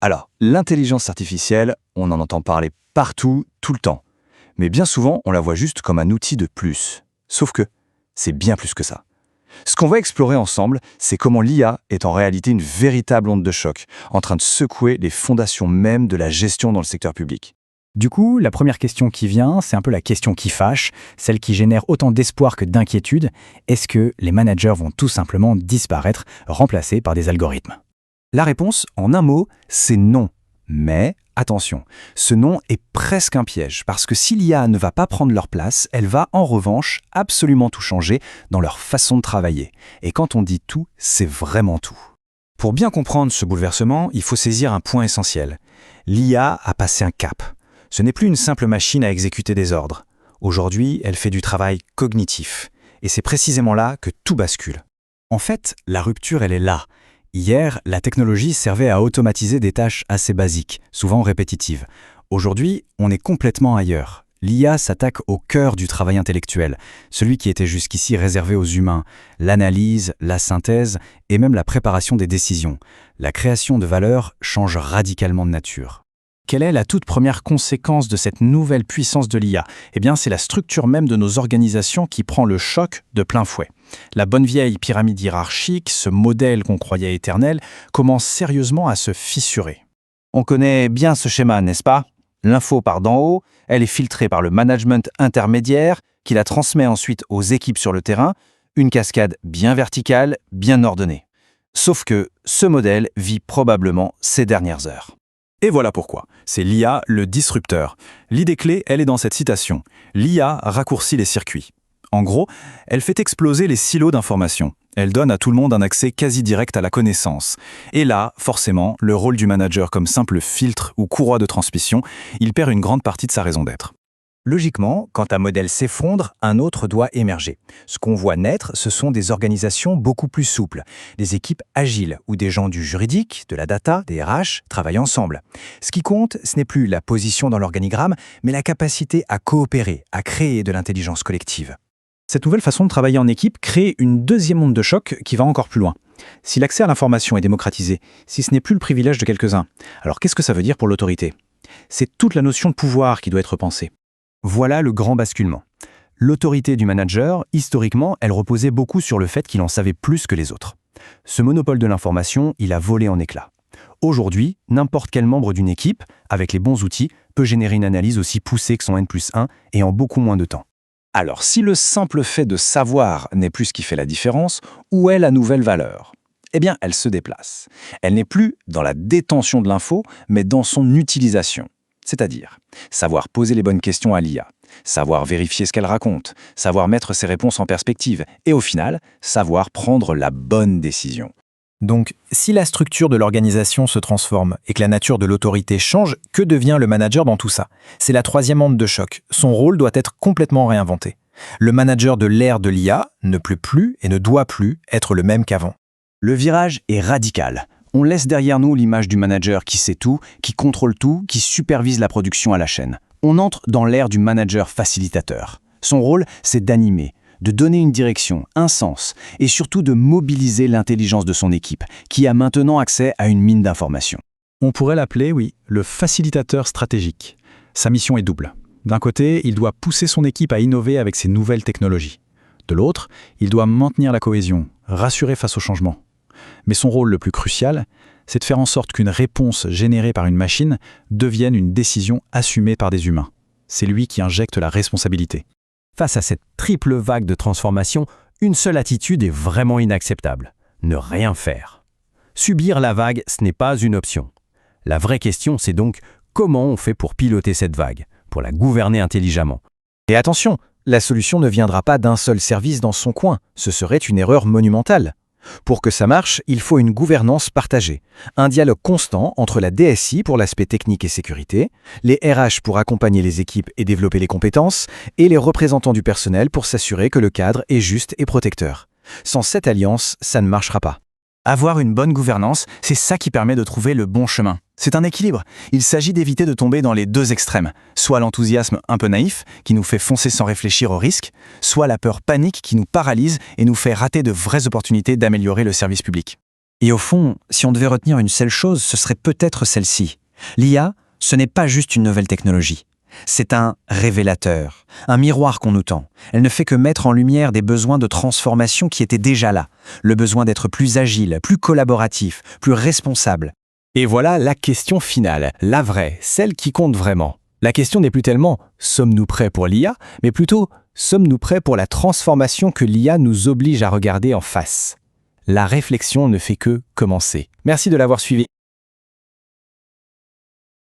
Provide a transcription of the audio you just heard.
Alors, l'intelligence artificielle, on en entend parler partout, tout le temps. Mais bien souvent, on la voit juste comme un outil de plus. Sauf que c'est bien plus que ça. Ce qu'on va explorer ensemble, c'est comment l'IA est en réalité une véritable onde de choc, en train de secouer les fondations mêmes de la gestion dans le secteur public. Du coup, la première question qui vient, c'est un peu la question qui fâche, celle qui génère autant d'espoir que d'inquiétude. Est-ce que les managers vont tout simplement disparaître, remplacés par des algorithmes? La réponse, en un mot, c'est non. Mais attention, ce non est presque un piège, parce que si l'IA ne va pas prendre leur place, elle va en revanche absolument tout changer dans leur façon de travailler. Et quand on dit tout, c'est vraiment tout. Pour bien comprendre ce bouleversement, il faut saisir un point essentiel. L'IA a passé un cap. Ce n'est plus une simple machine à exécuter des ordres. Aujourd'hui, elle fait du travail cognitif. Et c'est précisément là que tout bascule. En fait, la rupture, elle est là. Hier, la technologie servait à automatiser des tâches assez basiques, souvent répétitives. Aujourd'hui, on est complètement ailleurs. L'IA s'attaque au cœur du travail intellectuel, celui qui était jusqu'ici réservé aux humains, l'analyse, la synthèse et même la préparation des décisions. La création de valeur change radicalement de nature. Quelle est la toute première conséquence de cette nouvelle puissance de l'IA? Eh bien, c'est la structure même de nos organisations qui prend le choc de plein fouet. La bonne vieille pyramide hiérarchique, ce modèle qu'on croyait éternel, commence sérieusement à se fissurer. On connaît bien ce schéma, n'est-ce pas? L'info part d'en haut, elle est filtrée par le management intermédiaire, qui la transmet ensuite aux équipes sur le terrain, une cascade bien verticale, bien ordonnée. Sauf que ce modèle vit probablement ses dernières heures. Et voilà pourquoi. C'est l'IA le disrupteur. L'idée clé, elle est dans cette citation. L'IA raccourcit les circuits. En gros, elle fait exploser les silos d'information. Elle donne à tout le monde un accès quasi direct à la connaissance. Et là, forcément, le rôle du manager comme simple filtre ou courroie de transmission, il perd une grande partie de sa raison d'être. Logiquement, quand un modèle s'effondre, un autre doit émerger. Ce qu'on voit naître, ce sont des organisations beaucoup plus souples, des équipes agiles où des gens du juridique, de la data, des RH travaillent ensemble. Ce qui compte, ce n'est plus la position dans l'organigramme, mais la capacité à coopérer, à créer de l'intelligence collective. Cette nouvelle façon de travailler en équipe crée une deuxième onde de choc qui va encore plus loin. Si l'accès à l'information est démocratisé, si ce n'est plus le privilège de quelques-uns, alors qu'est-ce que ça veut dire pour l'autorité? C'est toute la notion de pouvoir qui doit être pensée. Voilà le grand basculement. L'autorité du manager, historiquement, elle reposait beaucoup sur le fait qu'il en savait plus que les autres. Ce monopole de l'information, il a volé en éclats. Aujourd'hui, n'importe quel membre d'une équipe, avec les bons outils, peut générer une analyse aussi poussée que son N+1 et en beaucoup moins de temps. Alors, si le simple fait de savoir n'est plus ce qui fait la différence, où est la nouvelle valeur? Eh bien, elle se déplace. Elle n'est plus dans la détention de l'info, mais dans son utilisation. C'est-à-dire, savoir poser les bonnes questions à l'IA, savoir vérifier ce qu'elle raconte, savoir mettre ses réponses en perspective et au final, savoir prendre la bonne décision. Donc, si la structure de l'organisation se transforme et que la nature de l'autorité change, que devient le manager dans tout ça? C'est la troisième onde de choc. Son rôle doit être complètement réinventé. Le manager de l'ère de l'IA ne peut plus et ne doit plus être le même qu'avant. Le virage est radical. On laisse derrière nous l'image du manager qui sait tout, qui contrôle tout, qui supervise la production à la chaîne. On entre dans l'ère du manager facilitateur. Son rôle, c'est d'animer, de donner une direction, un sens, et surtout de mobiliser l'intelligence de son équipe, qui a maintenant accès à une mine d'informations. On pourrait l'appeler, oui, le facilitateur stratégique. Sa mission est double. D'un côté, il doit pousser son équipe à innover avec ses nouvelles technologies. De l'autre, il doit maintenir la cohésion, rassurer face au changement. Mais son rôle le plus crucial, c'est de faire en sorte qu'une réponse générée par une machine devienne une décision assumée par des humains. C'est lui qui injecte la responsabilité. Face à cette triple vague de transformation, une seule attitude est vraiment inacceptable. Ne rien faire. Subir la vague, ce n'est pas une option. La vraie question, c'est donc comment on fait pour piloter cette vague, pour la gouverner intelligemment. Et attention, la solution ne viendra pas d'un seul service dans son coin. Ce serait une erreur monumentale. Pour que ça marche, il faut une gouvernance partagée, un dialogue constant entre la DSI pour l'aspect technique et sécurité, les RH pour accompagner les équipes et développer les compétences, et les représentants du personnel pour s'assurer que le cadre est juste et protecteur. Sans cette alliance, ça ne marchera pas. Avoir une bonne gouvernance, c'est ça qui permet de trouver le bon chemin. C'est un équilibre. Il s'agit d'éviter de tomber dans les deux extrêmes, soit l'enthousiasme un peu naïf, qui nous fait foncer sans réfléchir au risque, soit la peur panique qui nous paralyse et nous fait rater de vraies opportunités d'améliorer le service public. Et au fond, si on devait retenir une seule chose, ce serait peut-être celle-ci. L'IA, ce n'est pas juste une nouvelle technologie. C'est un révélateur, un miroir qu'on nous tend. Elle ne fait que mettre en lumière des besoins de transformation qui étaient déjà là. Le besoin d'être plus agile, plus collaboratif, plus responsable. Et voilà la question finale, la vraie, celle qui compte vraiment. La question n'est plus tellement « sommes-nous prêts pour l'IA ?», mais plutôt « sommes-nous prêts pour la transformation que l'IA nous oblige à regarder en face ?» La réflexion ne fait que commencer. Merci de l'avoir suivi.